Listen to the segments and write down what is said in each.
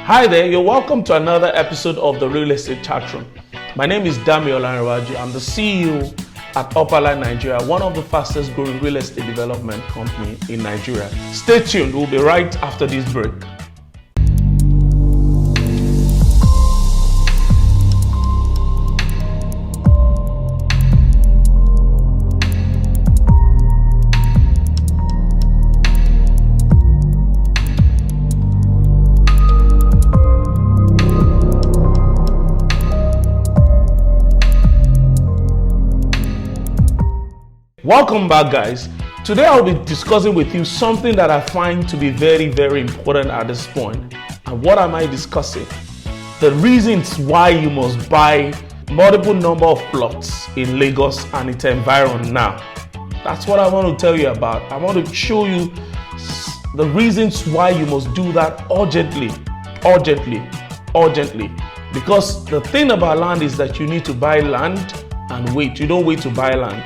Hi there, you're welcome to another episode of the Real Estate Chatroom. My name is Dami Olanrewaju. I'm the CEO at Upperline Nigeria, one of the fastest growing real estate development company in Nigeria. Stay tuned, we'll be right after this break. Welcome back, guys. Today I'll be discussing with you something that I find to be very, very important at this point. And what am I discussing? The reasons why you must buy multiple number of plots in Lagos and its environment now. That's what I want to tell you about. I want to show you the reasons why you must do that urgently. Because the thing about land is that you need to buy land and wait. You don't wait to buy land.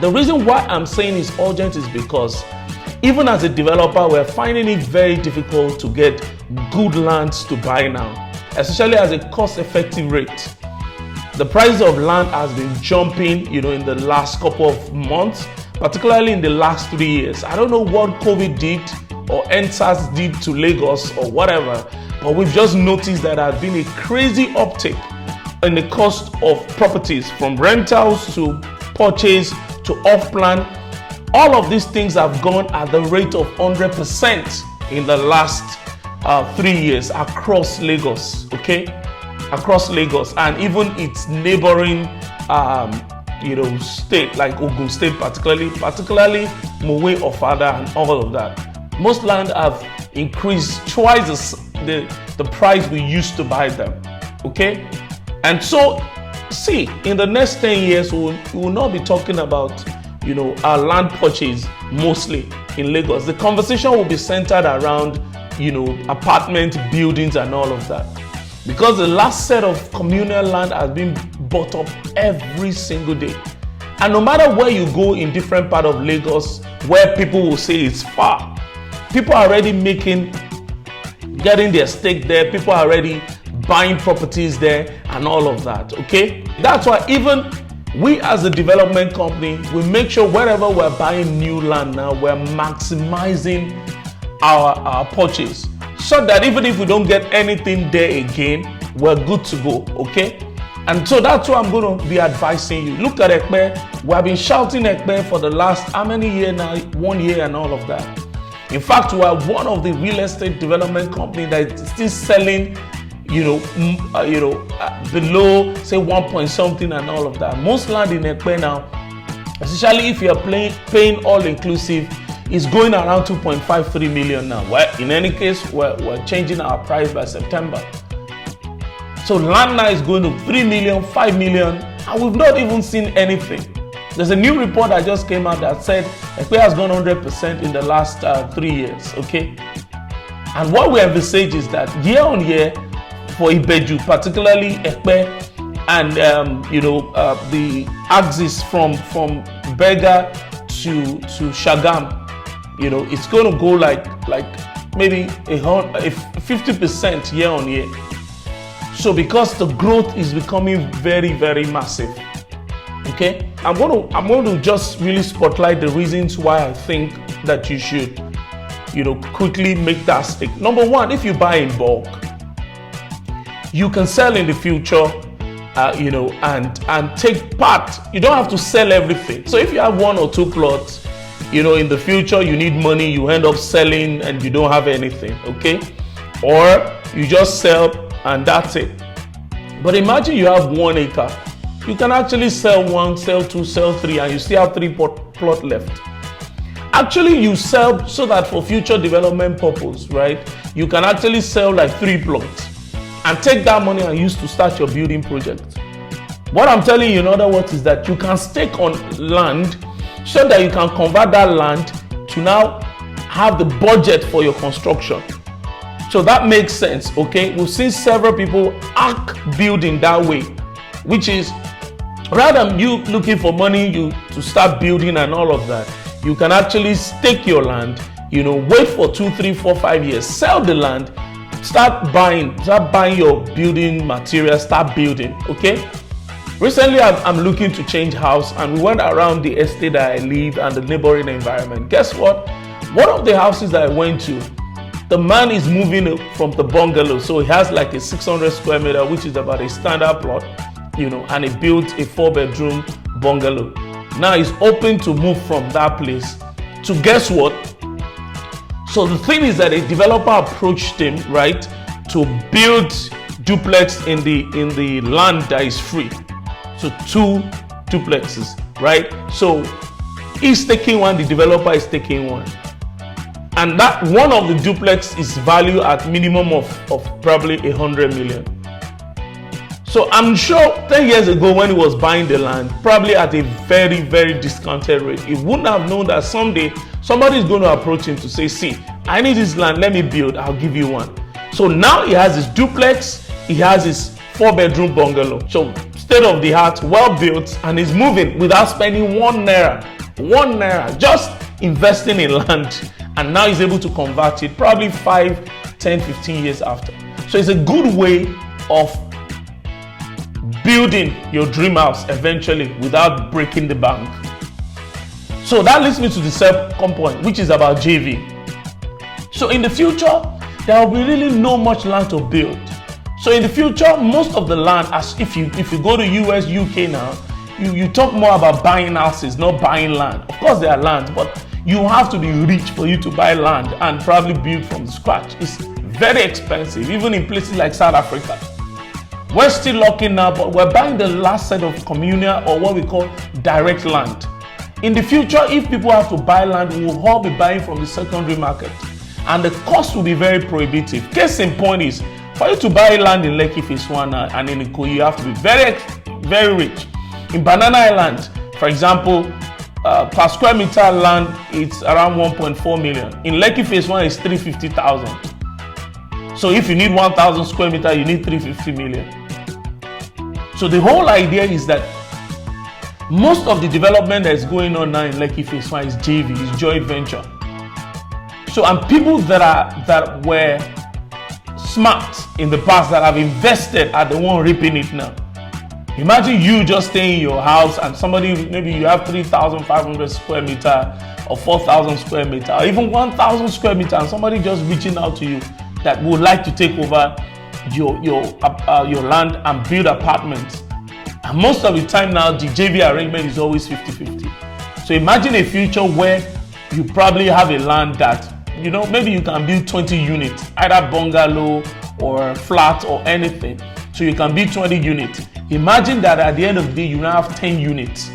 The reason why I'm saying it's urgent is because even as a developer, we're finding it very difficult to get good lands to buy now, especially as a cost-effective rate. The price of land has been jumping, in the last couple of months, particularly in the last 3 years. I don't know what COVID did or NSAS did to Lagos or whatever, but we've just noticed that there has been a crazy uptick in the cost of properties, from rentals to purchase to off-plan. All of these things have gone at the rate of 100% in the last 3 years across Lagos, across Lagos, and even its neighboring state like Ogun State, particularly Mowe, Ofada, and all of that. Most land have increased twice the price we used to buy them, and so see, in the next 10 years, we will not be talking about, our land purchase mostly in Lagos. The conversation will be centered around, apartment buildings and all of that. Because the last set of communal land has been bought up every single day. And no matter where you go in different part of Lagos, where people will say it's far, people are already getting their stake there. People are already buying properties there and all of that, That's why even we as a development company, we make sure wherever we're buying new land now, we're maximizing our purchase, so that even if we don't get anything there again, we're good to go, And so that's what I'm going to be advising you. Look at Ekpe. We have been shouting Ekpe for the last, how many years now? 1 year and all of that. In fact, we are one of the real estate development companies that is still selling below say 1 point something and all of that. Most land in Ekpe now, especially if you're paying all inclusive, is going around 2.53 million now. Well, in any case, we're changing our price by September. So land now is going to 3 million, 5 million, and we've not even seen anything. There's a new report that just came out that said Ekpe has gone 100% in the last 3 years, And what we envisage is that year on year, for Ibeju, particularly Ekpe, and the axis from Berger to Shagam, it's going to go like maybe 50% year on year. So because the growth is becoming very, very massive, I'm going to just really spotlight the reasons why I think that you should, quickly make that stake. Number one, if you buy in bulk, you can sell in the future, and take part. You don't have to sell everything. So if you have 1 or 2 plots, in the future you need money, you end up selling and you don't have anything, Or you just sell and that's it. But imagine you have 1 acre. You can actually sell 1, sell 2, sell 3, and you still have 3 plot left. Actually, you sell so that for future development purpose, right? You can actually sell like 3 plots and take that money and use to start your building project. What I'm telling you in other words is that you can stake on land so that you can convert that land to now have the budget for your construction. So that makes sense, We've seen several people building that way, which is rather than you looking for money to start building and all of that, you can actually stake your land, wait for 2, 3, 4, 5 years, sell the land, start buying your building materials, start building, okay? Recently, I'm looking to change house, and we went around the estate that I live and the neighboring environment. Guess what? One of the houses that I went to, the man is moving from the bungalow, so he has like a 600 square meter, which is about a standard plot, and he built a 4-bedroom bungalow. Now he's open to move from that place to, guess what? So the thing is that a developer approached him, right, to build duplex in the land that is free. So 2 duplexes, right? So he's taking one, the developer is taking one. And that one of the duplex is valued at minimum of probably 100 million. So I'm sure 10 years ago when he was buying the land, probably at a very, very discounted rate, he wouldn't have known that someday somebody is going to approach him to say, see, I need this land, let me build, I'll give you one. So now he has his duplex, he has his 4-bedroom bungalow. So state of the art, well built, and he's moving without spending 1 naira, just investing in land. And now he's able to convert it probably 5, 10, 15 years after. So it's a good way of building your dream house eventually without breaking the bank. So that leads me to the second point, which is about JV. So in the future, there will be really no much land to build. So in the future, most of the land, as if you go to US, UK now, you talk more about buying houses, not buying land. Of course there are land, but you have to be rich for you to buy land and probably build from scratch. It's very expensive, even in places like South Africa. We're still lucky now, but we're buying the last set of communal or what we call direct land. In the future, if people have to buy land, we will all be buying from the secondary market. And the cost will be very prohibitive. Case in point is, for you to buy land in Lekki Phase 1 and in Ikoyi, you have to be very, very rich. In Banana Island, for example, per square meter land, it's around 1.4 million. In Lekki Phase 1, it's 350,000. So if you need 1,000 square meter, you need 350 million. So the whole idea is that most of the development that is going on now in Lekki Phase 1 is JV, is joint venture. So, and people that were smart in the past, that have invested, are the one reaping it now. Imagine you just staying in your house and somebody, maybe you have 3,500 square meter or 4,000 square meter or even 1,000 square meter, and somebody just reaching out to you that would like to take over your land and build apartments. And most of the time now, the JV arrangement is always 50-50. So imagine a future where you probably have a land that, maybe you can build 20 units, either bungalow or flat or anything. So you can build 20 units. Imagine that at the end of the day, you now have 10 units.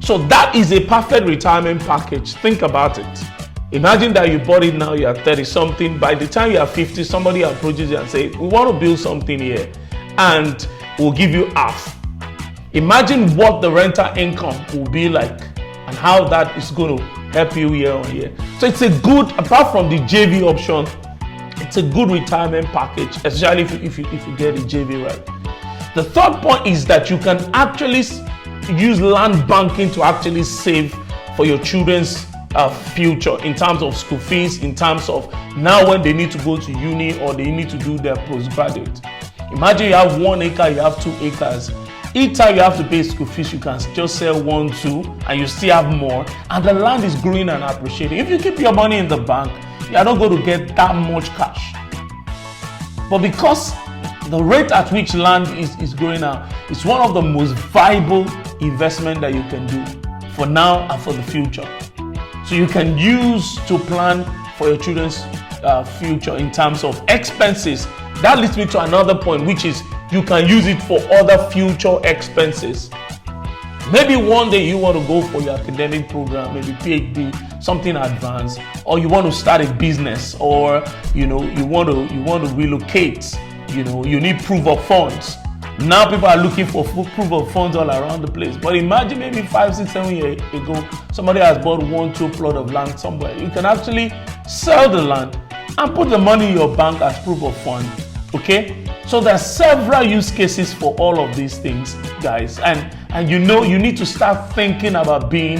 So that is a perfect retirement package. Think about it. Imagine that you bought it now, you are 30 something. By the time you are 50, somebody approaches you and says, we want to build something here and we'll give you half. Imagine what the rental income will be like and how that is going to help you year on year. So it's a good, apart from the JV option, it's a good retirement package, especially if you get the JV right. The third point is that you can actually use land banking to actually save for your children's future in terms of school fees, in terms of now when they need to go to uni or they need to do their postgraduate. Imagine you have 1 acre, you have 2 acres. Each time you have to pay school fees, you can just sell 1, 2, and you still have more. And the land is growing and appreciating. If you keep your money in the bank, you are not going to get that much cash. But because the rate at which land is growing now, it's one of the most viable investment that you can do for now and for the future. So you can use to plan for your children's future in terms of expenses. That leads me to another point, which is you can use it for other future expenses. Maybe one day you want to go for your academic program, maybe PhD, something advanced, or you want to start a business, or you want to relocate. You need proof of funds. Now people are looking for proof of funds all around the place. But imagine maybe 5, 6, 7 years ago, somebody has bought 1, 2 plot of land somewhere. You can actually sell the land and put the money in your bank as proof of fund. Okay? So there are several use cases for all of these things, guys. And you need to start thinking about being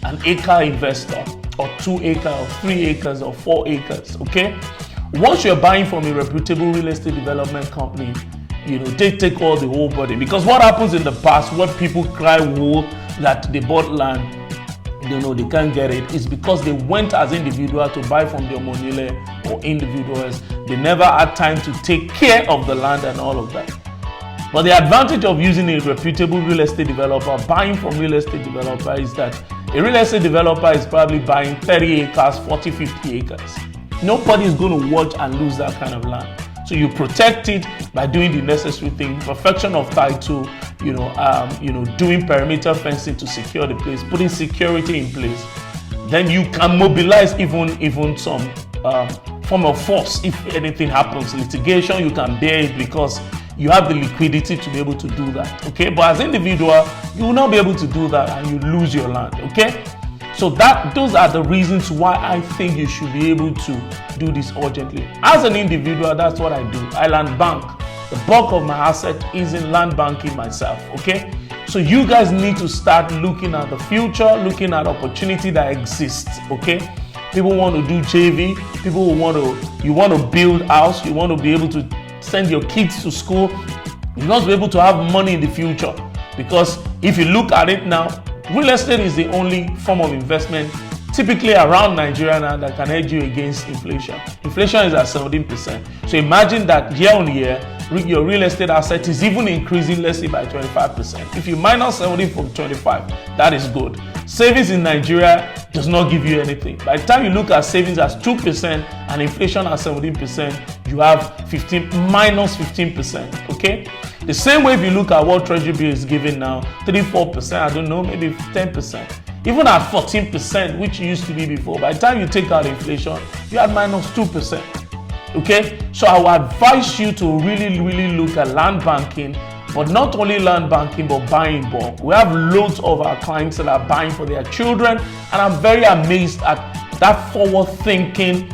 an acre investor or 2 acres or 3 acres or 4 acres, okay? Once you're buying from a reputable real estate development company, they take all the whole burden. Because what happens in the past, what people cry woe that they bought land, they can't get it, is because they went as individuals to buy from the omonile or individuals. They never had time to take care of the land and all of that. But the advantage of using a reputable real estate developer, buying from real estate developer, is that a real estate developer is probably buying 30 acres, 40, 50 acres. Nobody is going to watch and lose that kind of land. So you protect it by doing the necessary thing, perfection of title, doing perimeter fencing to secure the place, putting security in place. Then you can mobilize even some form of force if anything happens. Litigation, you can bear it because you have the liquidity to be able to do that. Okay, but as an individual, you will not be able to do that and you lose your land. Okay. So those are the reasons why I think you should be able to do this urgently. As an individual, that's what I do. I land bank. The bulk of my asset is in land banking myself, okay? So you guys need to start looking at the future, looking at opportunity that exists, okay? People want to do JV, you want to build house, you want to be able to send your kids to school, you must be able to have money in the future. Because if you look at it now, real estate is the only form of investment typically around Nigeria now that can hedge you against inflation. Inflation is at 17%. So imagine that year on year, your real estate asset is even increasing, let's say by 25%. If you minus 17 from 25, that is good. Savings in Nigeria does not give you anything. By the time you look at savings as 2% and inflation at 17%, you have minus 15%, okay? The same way if you look at what Treasury bill is giving now, 3-4%, I don't know, maybe 10%. Even at 14%, which used to be before, by the time you take out inflation, you had minus 2%. Okay? So I would advise you to really look at land banking, but not only land banking, but buying bulk. We have loads of our clients that are buying for their children, and I'm very amazed at that forward-thinking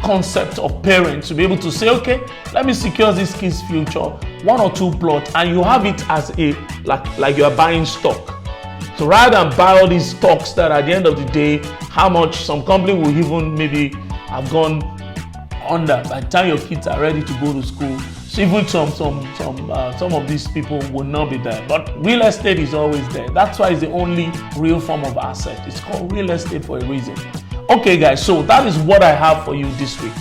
concept of parents to be able to say, okay, let me secure this kid's future, 1 or 2 plots, and you have it as like you are buying stock. So rather than buy all these stocks that at the end of the day, how much some company will even maybe have gone under by the time your kids are ready to go to school. So even some of these people will not be there. But real estate is always there. That's why it's the only real form of asset. It's called real estate for a reason. Okay guys, so that is what I have for you this week.